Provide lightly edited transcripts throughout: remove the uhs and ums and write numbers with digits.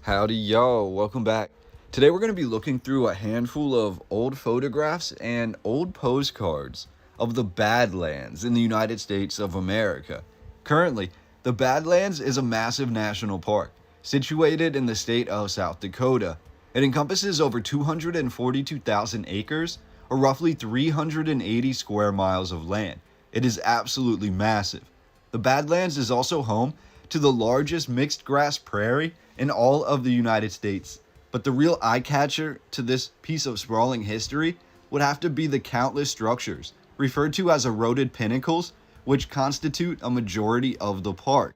Howdy y'all, welcome back. Today we're going to be looking through a handful of old photographs and old postcards of the Badlands in the United States of America. Currently, the Badlands is a massive national park situated in the state of South Dakota. It encompasses over 242,000 acres or roughly 380 square miles of land. It is absolutely massive. The Badlands is also home to the largest mixed grass prairie in all of the United States. But the real eye-catcher to this piece of sprawling history would have to be the countless structures, referred to as eroded pinnacles, which constitute a majority of the park.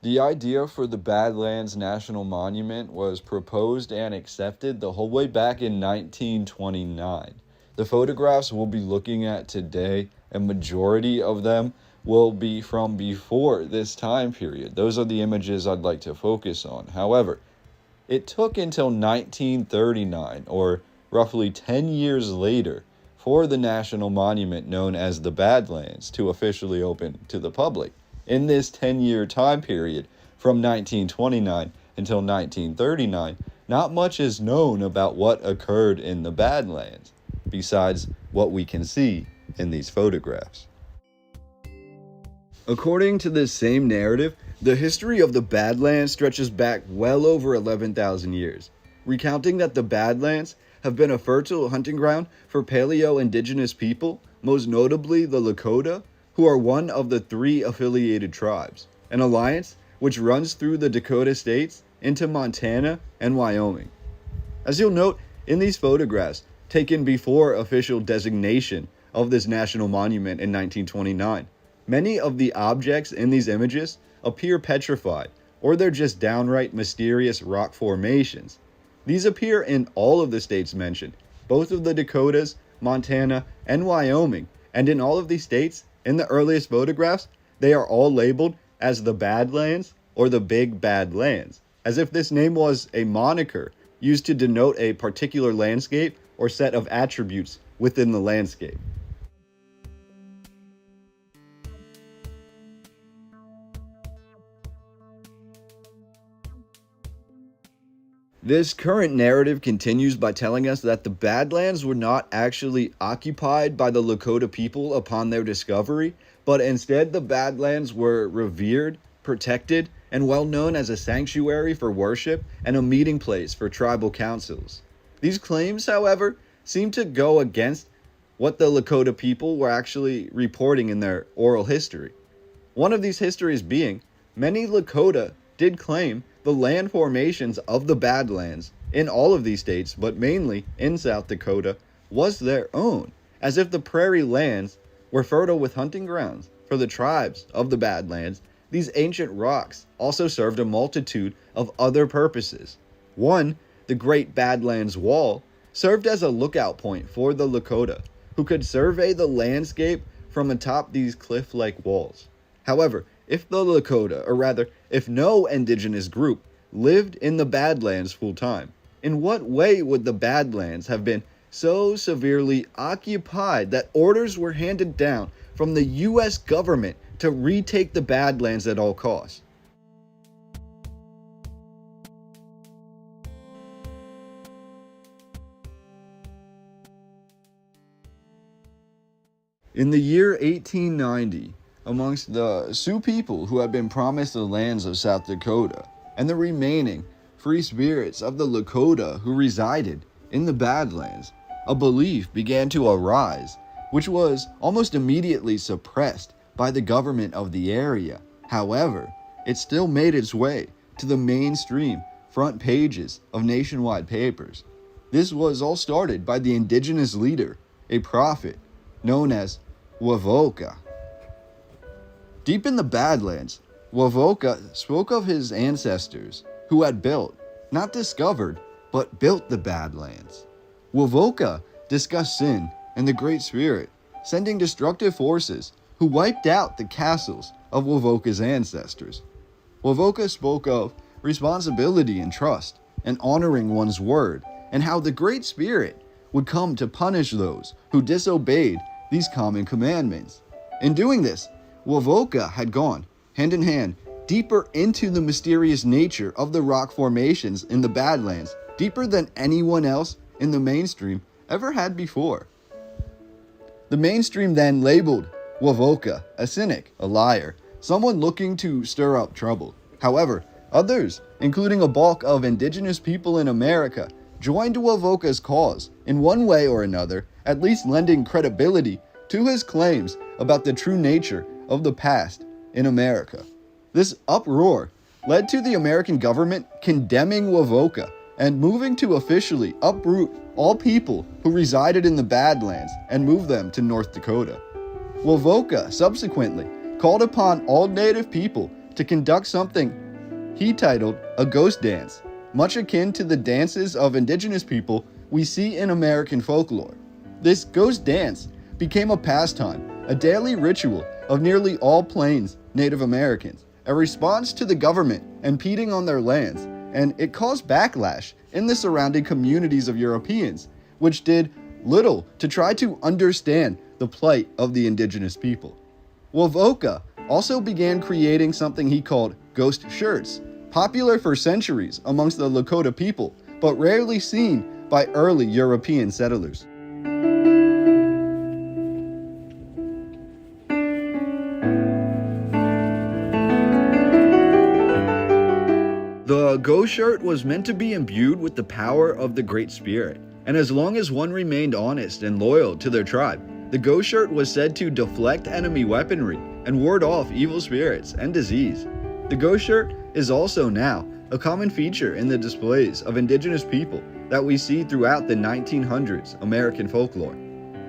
The idea for the Badlands National Monument was proposed and accepted the whole way back in 1929. The photographs we'll be looking at today, a majority of them will be from before this time period. Those are the images I'd like to focus on. However, it took until 1939, or roughly 10 years later, for the national monument known as the Badlands to officially open to the public. In this 10-year time period, from 1929 until 1939, not much is known about what occurred in the Badlands, besides what we can see in these photographs. According to this same narrative, the history of the Badlands stretches back well over 11,000 years, recounting that the Badlands have been a fertile hunting ground for paleo-indigenous people, most notably the Dakota, who are one of the 3 affiliated tribes, an alliance which runs through the Dakota states into Montana and Wyoming. As you'll note in these photographs, taken before official designation of this national monument in 1929, many of the objects in these images appear petrified, or they're just downright mysterious rock formations. These appear in all of the states mentioned, both of the Dakotas, Montana, and Wyoming, and in all of these states, in the earliest photographs, they are all labeled as the Badlands or the Big Badlands, as if this name was a moniker used to denote a particular landscape or set of attributes within the landscape. This current narrative continues by telling us that the Badlands were not actually occupied by the Lakota people upon their discovery, but instead the Badlands were revered, protected, and well known as a sanctuary for worship and a meeting place for tribal councils. These claims, however, seem to go against what the Lakota people were actually reporting in their oral history. One of these histories being, many Lakota did claim the land formations of the Badlands in all of these states, but mainly in South Dakota, was their own, as if the prairie lands were fertile with hunting grounds for the tribes of the Badlands. These ancient rocks also served a multitude of other purposes. One, the Great Badlands Wall, served as a lookout point for the Lakota, who could survey the landscape from atop these cliff-like walls. However, if the Lakota, or rather, if no indigenous group, lived in the Badlands full-time, in what way would the Badlands have been so severely occupied that orders were handed down from the U.S. government to retake the Badlands at all costs? In the year 1890, amongst the Sioux people who had been promised the lands of South Dakota, and the remaining free spirits of the Lakota who resided in the Badlands, a belief began to arise, which was almost immediately suppressed by the government of the area. However, it still made its way to the mainstream front pages of nationwide papers. This was all started by the indigenous leader, a prophet known as Wovoka. Deep in the Badlands, Wovoka spoke of his ancestors who had built, not discovered, but built the Badlands. Wovoka discussed sin and the Great Spirit sending destructive forces who wiped out the castles of Wovoka's ancestors. Wovoka spoke of responsibility and trust and honoring one's word, and how the Great Spirit would come to punish those who disobeyed these common commandments. In doing this, Wovoka had gone hand in hand deeper into the mysterious nature of the rock formations in the Badlands, deeper than anyone else in the mainstream ever had before. The mainstream then labeled Wovoka a cynic, a liar, someone looking to stir up trouble. However, others, including a bulk of indigenous people in America, joined Wovoka's cause in one way or another, at least lending credibility to his claims about the true nature of the past in America. This uproar led to the American government condemning Wovoka and moving to officially uproot all people who resided in the Badlands and move them to North Dakota. Wovoka subsequently called upon all Native people to conduct something he titled a ghost dance, much akin to the dances of indigenous people we see in American folklore. This ghost dance became a pastime, a daily ritual of nearly all Plains Native Americans, a response to the government impeding on their lands, and it caused backlash in the surrounding communities of Europeans, which did little to try to understand the plight of the indigenous people. Wovoka also began creating something he called ghost shirts, popular for centuries amongst the Dakota people, but rarely seen by early European settlers. The ghost shirt was meant to be imbued with the power of the Great Spirit, and as long as one remained honest and loyal to their tribe, the ghost shirt was said to deflect enemy weaponry and ward off evil spirits and disease. The ghost shirt is also now a common feature in the displays of indigenous people that we see throughout the 1900s American folklore.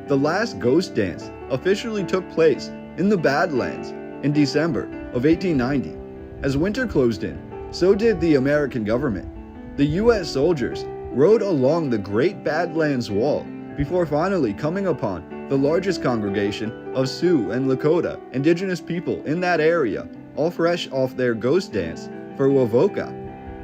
The last ghost dance officially took place in the Badlands in December of 1890. As winter closed in, so did the American government. The U.S. soldiers rode along the Great Badlands Wall before finally coming upon the largest congregation of Sioux and Lakota indigenous people in that area, all fresh off their ghost dance for Wovoka.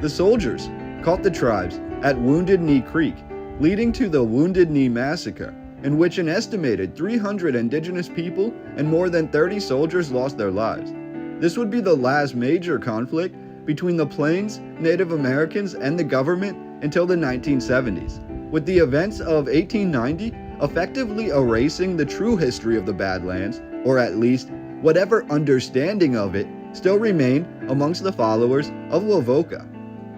The soldiers caught the tribes at Wounded Knee Creek, leading to the Wounded Knee Massacre, in which an estimated 300 indigenous people and more than 30 soldiers lost their lives. This would be the last major conflict between the Plains Native Americans and the government until the 1970s, with the events of 1890 effectively erasing the true history of the Badlands, or at least whatever understanding of it still remained amongst the followers of Wovoka.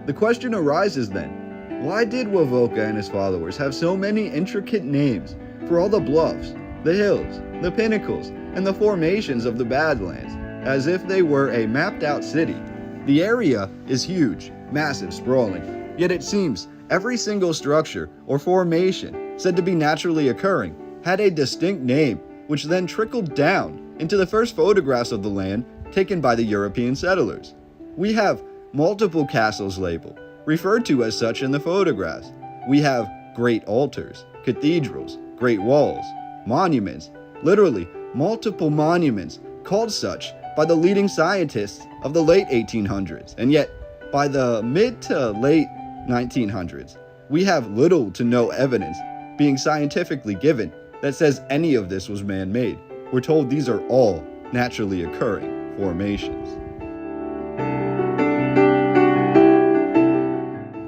The question arises then, why did Wovoka and his followers have so many intricate names for all the bluffs, the hills, the pinnacles, and the formations of the Badlands, as if they were a mapped out city? The area is huge, massive, sprawling, yet it seems every single structure or formation said to be naturally occurring had a distinct name, which then trickled down into the first photographs of the land taken by the European settlers. We have multiple castles labeled, referred to as such in the photographs. We have great altars, cathedrals, great walls, monuments, literally multiple monuments called such by the leading scientists of the late 1800s, and yet by the mid to late 1900s, we have little to no evidence being scientifically given that says any of this was man-made. We're told these are all naturally occurring formations.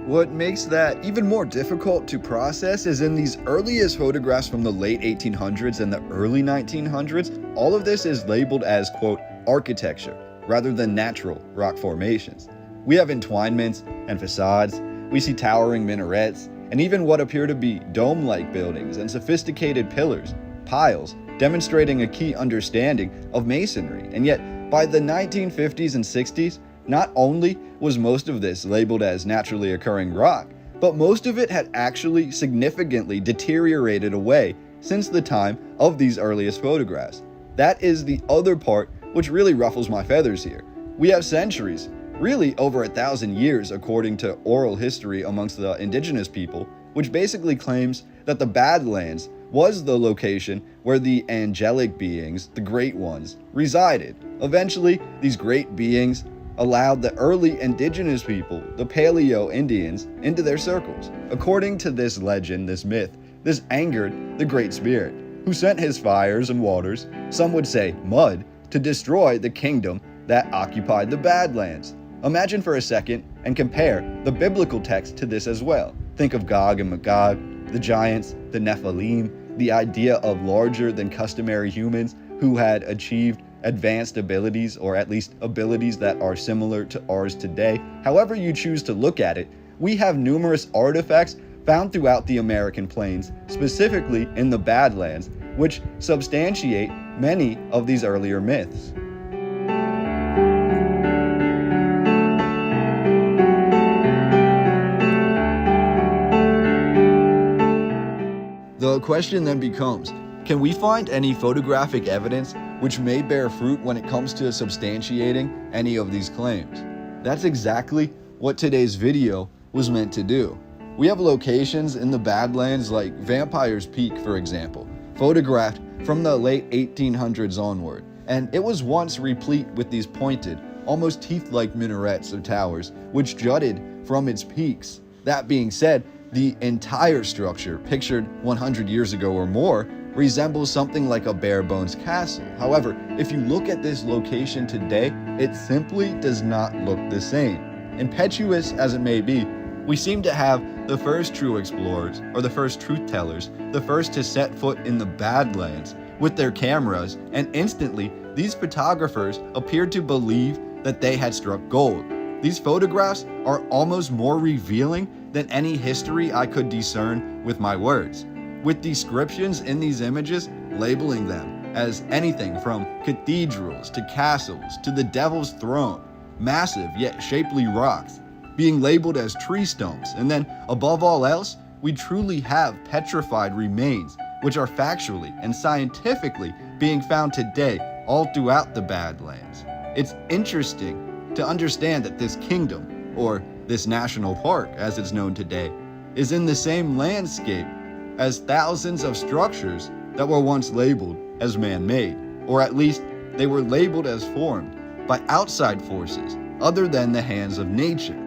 What makes that even more difficult to process is in these earliest photographs from the late 1800s and the early 1900s, all of this is labeled as, quote, architecture, rather than natural rock formations. We have entwinements and facades, we see towering minarets, and even what appear to be dome-like buildings and sophisticated pillars, piles, demonstrating a key understanding of masonry. And yet, by the 1950s and 60s, not only was most of this labeled as naturally occurring rock, but most of it had actually significantly deteriorated away since the time of these earliest photographs. That is the other part which really ruffles my feathers here. We have centuries, really over 1,000 years according to oral history amongst the indigenous people, which basically claims that the Badlands was the location where the angelic beings, the great ones, resided. Eventually, these great beings allowed the early indigenous people, the Paleo Indians, into their circles. According to this legend, this myth, this angered the Great Spirit, who sent his fires and waters, some would say mud, to destroy the kingdom that occupied the Badlands. Imagine for a second and compare the biblical text to this as well. Think of Gog and Magog, the giants, the Nephilim, the idea of larger than customary humans who had achieved advanced abilities, or at least abilities that are similar to ours today. However you choose to look at it, we have numerous artifacts found throughout the American plains, specifically in the Badlands, which substantiate many of these earlier myths. The question then becomes, can we find any photographic evidence which may bear fruit when it comes to substantiating any of these claims? That's exactly what today's video was meant to do. We have locations in the Badlands like Vampire's Peak, for example, photographed from the late 1800s onward, and it was once replete with these pointed, almost teeth-like minarets of towers which jutted from its peaks. That being said, the entire structure, pictured 100 years ago or more, resembles something like a bare-bones castle. However, if you look at this location today, it simply does not look the same. Impetuous as it may be, we seem to have the first true explorers, or the first truth tellers, the first to set foot in the Badlands with their cameras, and instantly these photographers appeared to believe that they had struck gold. These photographs are almost more revealing than any history I could discern with my words, with descriptions in these images labeling them as anything from cathedrals to castles to the Devil's Throne, massive yet shapely rocks, being labeled as tree stumps, and then above all else, we truly have petrified remains, which are factually and scientifically being found today all throughout the Badlands. It's interesting to understand that this kingdom, or this national park as it's known today, is in the same landscape as thousands of structures that were once labeled as man-made, or at least they were labeled as formed by outside forces other than the hands of nature.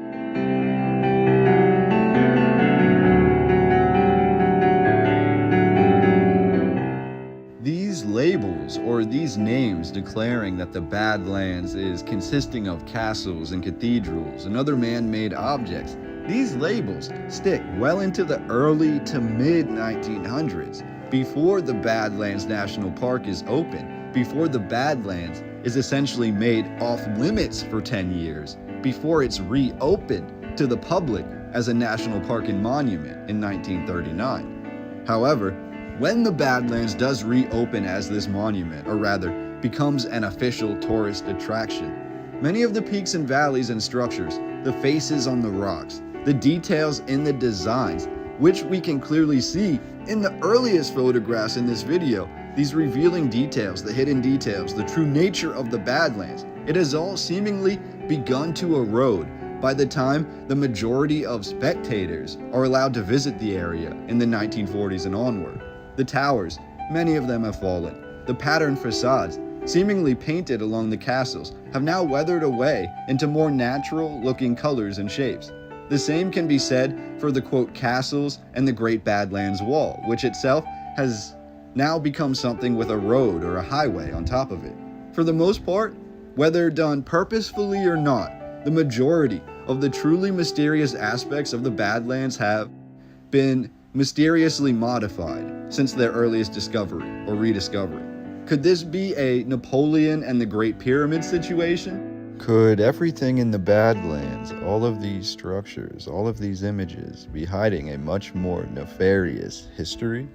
These labels, or these names declaring that the Badlands is consisting of castles and cathedrals and other man-made objects, these labels stick well into the early to mid-1900s, before the Badlands National Park is open, before the Badlands is essentially made off limits for 10 years, before it's reopened to the public as a national park and monument in 1939. However, when the Badlands does reopen as this monument, or rather becomes an official tourist attraction, many of the peaks and valleys and structures, the faces on the rocks, the details in the designs, which we can clearly see in the earliest photographs in this video, these revealing details, the hidden details, the true nature of the Badlands, it has all seemingly begun to erode by the time the majority of spectators are allowed to visit the area in the 1940s and onward. The towers, many of them have fallen. The patterned facades, seemingly painted along the castles, have now weathered away into more natural-looking colors and shapes. The same can be said for the quote castles and the Great Badlands Wall, which itself has now become something with a road or a highway on top of it. For the most part, whether done purposefully or not, the majority of the truly mysterious aspects of the Badlands have been mysteriously modified since their earliest discovery or rediscovery. Could this be a Napoleon and the Great Pyramid situation? Could everything in the Badlands, all of these structures, all of these images, be hiding a much more nefarious history?